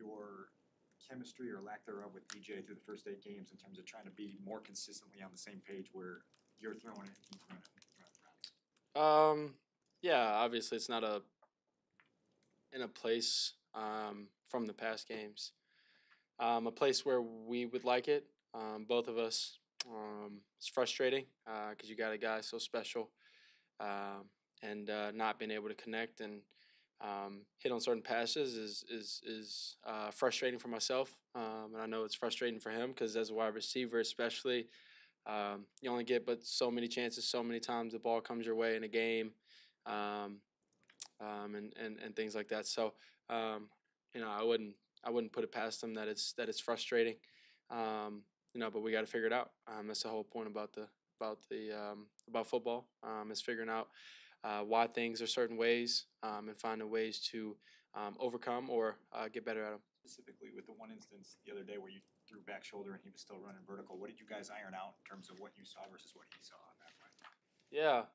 your chemistry or lack thereof with DJ through the first 8 games in terms of trying to be more consistently on the same page where you're throwing it and he's running routes? Yeah, obviously it's not in a place from the past games. A place where we would like it, both of us. It's frustrating because you got a guy so special, and not being able to connect and hit on certain passes is frustrating for myself, and I know it's frustrating for him because as a wide receiver, especially, you only get but so many chances, so many times the ball comes your way in a game, and things like that. So, I wouldn't put it past him that it's frustrating. But we got to figure it out. That's the whole point about about football. Is figuring out why things are certain ways, and finding ways to overcome or get better at them. Specifically with the one instance the other day where you threw back shoulder and he was still running vertical, what did you guys iron out in terms of what you saw versus what he saw on that play? Yeah.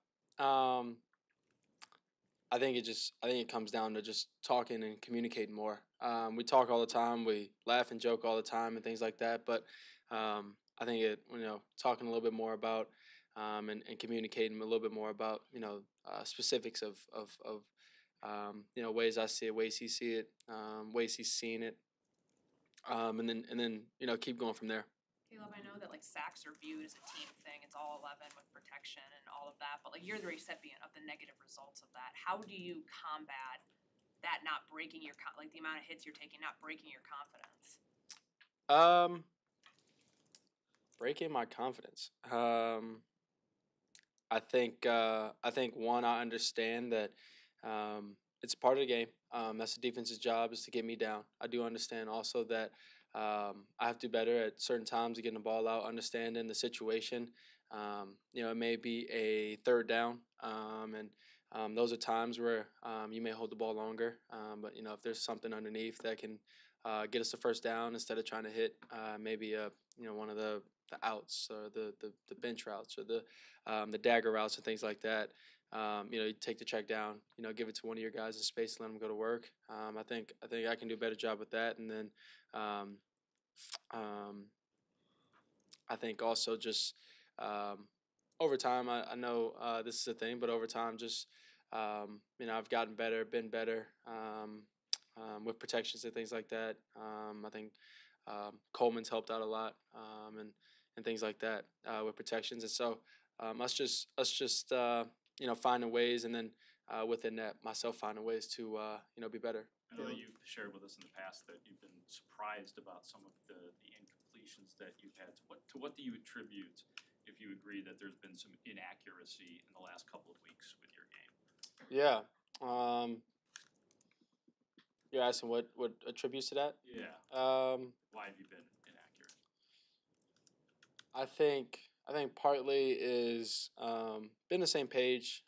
I think it comes down to just talking and communicating more. We talk all the time, we laugh and joke all the time and things like that. But I think talking a little bit more about and communicating a little bit more about specifics of ways I see it, ways he see it, ways he's seen it, and then keep going from there. Caleb, I know that sacks are viewed as a team thing. It's all 11 with protection and all of that, but you're the recipient of the negative results of that. How do you combat that not breaking your the amount of hits you're taking, not breaking your confidence? Breaking my confidence. I think one, I understand that it's a part of the game. That's the defense's job, is to get me down. I do understand also that I have to do better at certain times of getting the ball out, understanding the situation. It may be a third down, and those are times where you may hold the ball longer. But if there's something underneath that can get us the first down instead of trying to hit maybe one of the outs or the bench routes or the dagger routes and things like that. You take the check down, give it to one of your guys in space and let them go to work. I think I can do a better job with that. And then I think also just over time, I know this is a thing, but over time, just I've gotten better, been better with protections and things like that. I think Coleman's helped out a lot, and things like that with protections. And so us just finding ways, and then within that, myself finding ways to be better. I know that you've shared with us in the past that you've been surprised about some of the incompletions that you've had. To what do you attribute, if you agree, that there's been some inaccuracy in the last couple of weeks with your game? Yeah. You're asking what attributes to that? Yeah. Why have you been inaccurate? I think partly is been the same page,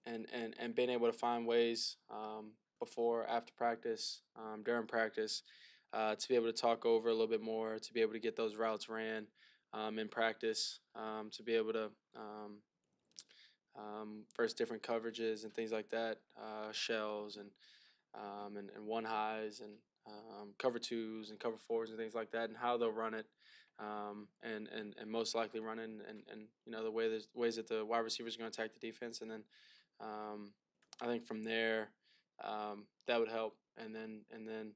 and being able to find ways before, after practice, during practice, to be able to talk over a little bit more, to be able to get those routes ran in practice, to be able to versus different coverages and things like that, shells and one highs and cover twos and cover fours and things like that, and how they'll run it, and most likely run it, and the ways that the wide receivers are going to attack the defense, and then I think from there that would help, and then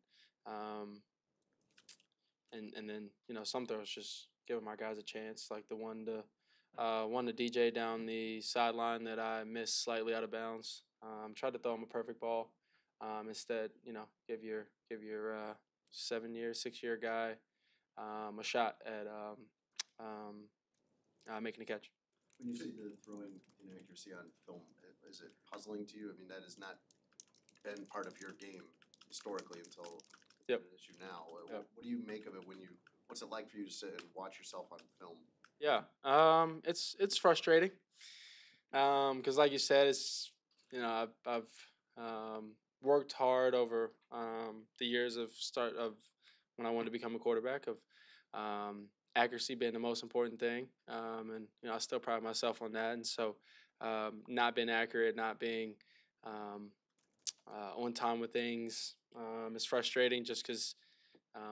some throws just giving my guys a chance, like the one to DJ down the sideline that I missed slightly out of bounds. Tried to throw him a perfect ball. Instead, give your 6-year guy a shot at making a catch. When you see the throwing inaccuracy on film, is it puzzling to you? I mean, that has not been part of your game historically until Yep. an issue now. Yep. What do you make of it what's it like for you to sit and watch yourself on film? Yeah, it's frustrating, because like you said, it's I've worked hard over the years of when I wanted to become a quarterback, of accuracy being the most important thing, and I still pride myself on that, and so not being accurate, not being on time with things. It's frustrating just because,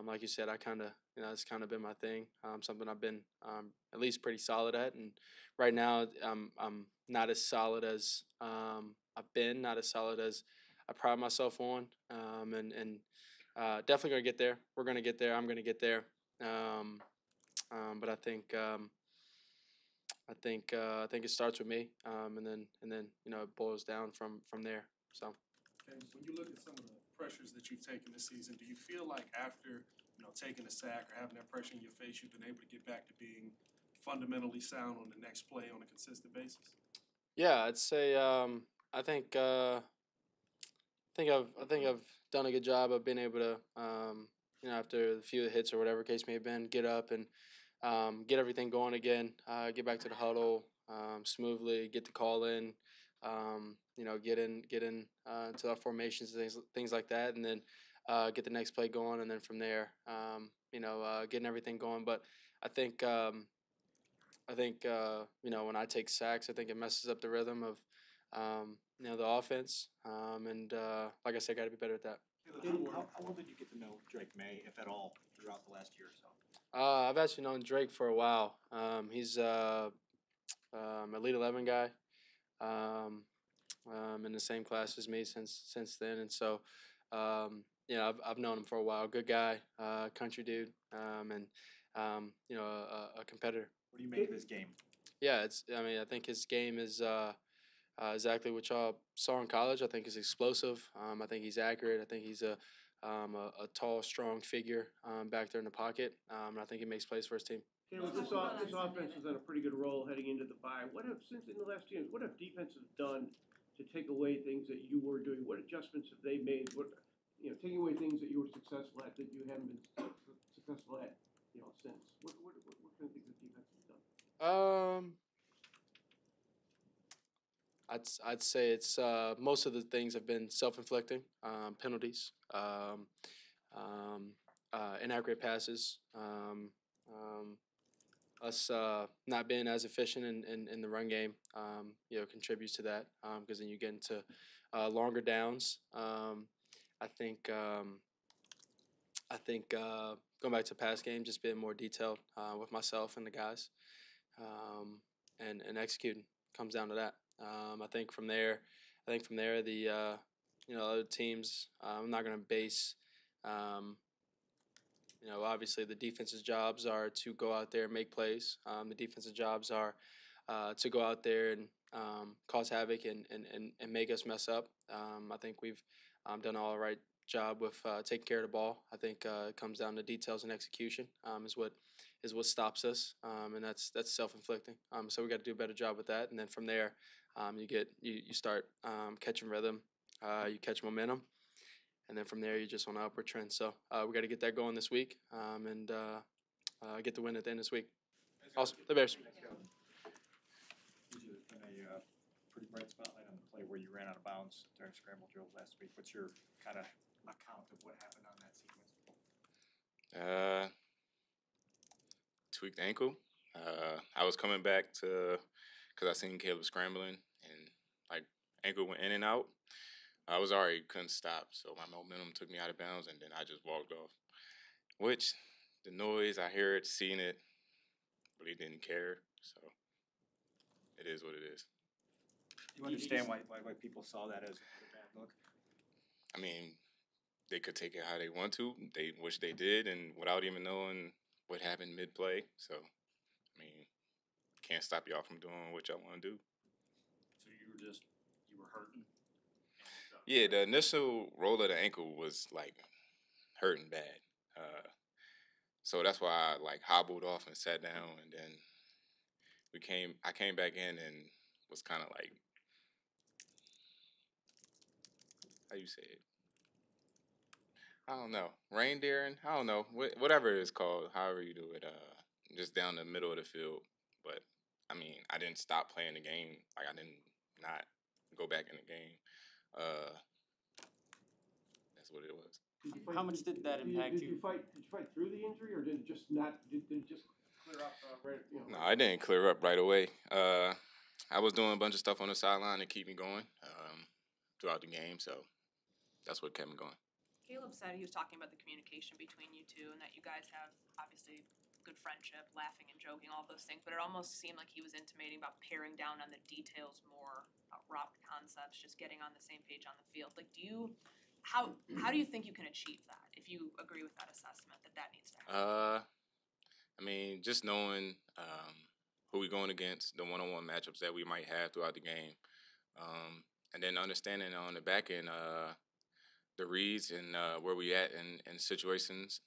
like you said, I kind of, it's kind of been my thing. Something I've been at least pretty solid at. And right now, I'm not as solid as I've been, not as solid as I pride myself on. And definitely going to get there. We're going to get there. I'm going to get there. But I think it starts with me, and then it boils down from there. So. And when you look at some of the pressures that you've taken this season, do you feel like after taking a sack or having that pressure in your face, you've been able to get back to being fundamentally sound on the next play on a consistent basis? Yeah, I'd say I think I've done a good job of being able to after a few hits or whatever case may have been, get up and get everything going again, get back to the huddle smoothly, get the call in, get in to our formations, things like that, and then get the next play going, and then from there, getting everything going. But I think when I take sacks, I think it messes up the rhythm of the offense, and like I said, got to be better at that. How well did you get to know Drake May, if at all, throughout the last year or so? I've actually known Drake for a while. He's Elite 11 guy, in the same class as me since then, and so I've known him for a while. Good guy, country dude, and a competitor. What do you make of his game? Yeah, I think his game is exactly what y'all saw in college. I think he's explosive. I think he's accurate. I think he's a tall, strong figure back there in the pocket. And I think he makes plays for his team. Caleb, this offense is on a pretty good roll heading into the bye. Since in the last 2 years, what have defenses done to take away things that you were doing? What adjustments have they made? Taking away things that you were successful at that you haven't been successful at, since. What kind of things have defenses done? I'd say it's most of the things have been self-inflicting, penalties, inaccurate passes, us not being as efficient in the run game, contributes to that because then you get into longer downs. I think going back to pass game, just being more detailed with myself and the guys, and executing comes down to that. I think from there, the other teams. I'm not going to base. Obviously the defense's jobs are to go out there and make plays. The defensive jobs are to go out there and cause havoc and make us mess up. I think we've done all the right job with taking care of the ball. I think it comes down to details and execution is what stops us, and that's self-inflicting. So we got to do a better job with that, and then from there, you start catching rhythm, you catch momentum, and then from there you're just on an upward trend. So we got to get that going this week, and get the win at the end of this week. Awesome, the Bears. There's been a pretty bright spotlight on the play where you ran out of bounds during scramble drills last week. What's your kind of account of what happened on that sequence? Tweaked ankle. I was coming back because I seen Caleb scrambling and like ankle went in and out. I was already couldn't stop, so my momentum took me out of bounds, and then I just walked off. Which the noise, I hear it, seen it, really didn't care. So it is what it is. Do you understand why people saw that as a bad look? I mean, they could take it how they want to. They wish they did, and without even knowing what happened mid-play. So, I mean, can't stop y'all from doing what y'all want to do. So you were hurting? Yeah, the initial roll of the ankle was, like, hurting bad. So that's why I, like, hobbled off and sat down, and then I came back in and was kind of like, how you say it? I don't know. Reindeering? I don't know. Whatever it is called, however you do it, just down the middle of the field. But, I mean, I didn't stop playing the game. Like, I didn't not go back in the game. That's what it was. How much did that impact you? Did you fight through the injury, or did it just clear up right? No, I didn't clear up right away. I was doing a bunch of stuff on the sideline to keep me going throughout the game, so that's what kept me going. Caleb said he was talking about the communication between you two and that you guys have obviously good friendship, laughing and joking, all those things, but it almost seemed like he was intimating about paring down on the details more, about route concepts, just getting on the same page on the field. Like, how do you think you can achieve that, if you agree with that assessment, that needs to happen? I mean, just knowing who we're going against, the one-on-one matchups that we might have throughout the game, and then understanding on the back end the reads and where we at in situations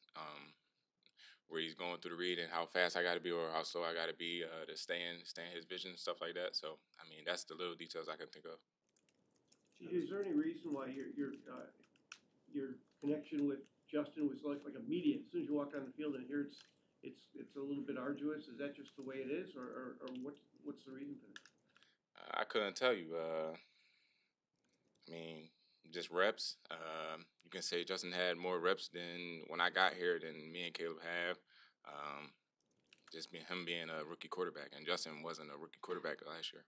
where he's going through the read and how fast I got to be or how slow I got to be to stay in his vision, stuff like that. So, I mean, that's the little details I can think of. Is there any reason why your connection with Justin was like immediate? As soon as you walk on the field and here it's a little bit arduous. Is that just the way it is, or what's the reason for that? I couldn't tell you. I mean, just reps. You can say Justin had more reps than when I got here than me and Caleb have. Just him being a rookie quarterback, and Justin wasn't a rookie quarterback last year.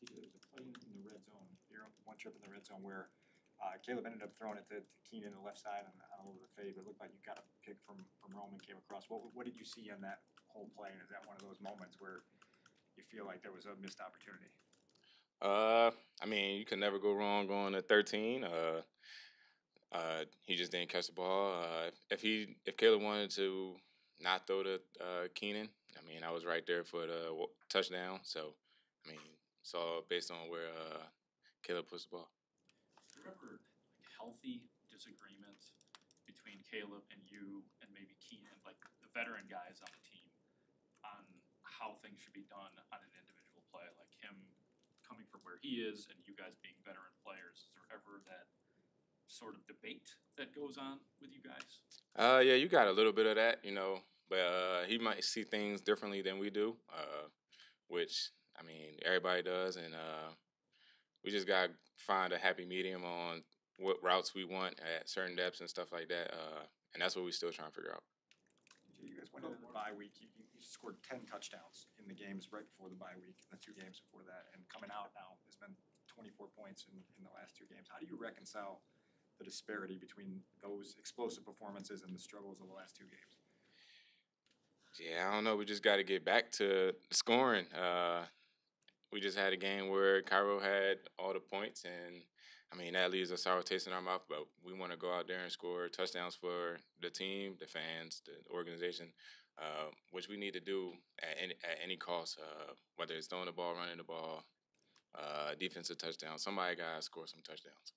There was a play in the red zone, one trip in the red zone where Caleb ended up throwing it to Keenan on the left side on over the fade, but it looked like you got a pick from Roman, came across. What did you see on that whole play? And is that one of those moments where you feel like there was a missed opportunity? I mean, you can never go wrong going to 13. He just didn't catch the ball. If Caleb wanted to not throw to Keenan, I mean, I was right there for the touchdown. So, I mean, it's all based on where Caleb puts the ball. Is there ever healthy disagreement between Caleb and you and maybe Keenan, like the veteran guys on the team, on how things should be done on an individual play, like him coming from where he is and you guys being veteran players? Is there ever that sort of debate that goes on with you guys? Yeah, you got a little bit of that, but he might see things differently than we do, which, I mean, everybody does, and we just got to find a happy medium on what routes we want at certain depths and stuff like that, and that's what we're still trying to figure out. You guys went into the bye week. You scored 10 touchdowns in the games right before the bye week, and the 2 games before that, and coming out now has been 24 points in the last 2 games. How do you reconcile the disparity between those explosive performances and the struggles of the last 2 games? Yeah, I don't know. We just got to get back to scoring. We just had a game where Cairo had all the points, and I mean that leaves a sour taste in our mouth. But we want to go out there and score touchdowns for the team, the fans, the organization, which we need to do at any cost. Whether it's throwing the ball, running the ball, defensive touchdown, somebody got to score some touchdowns.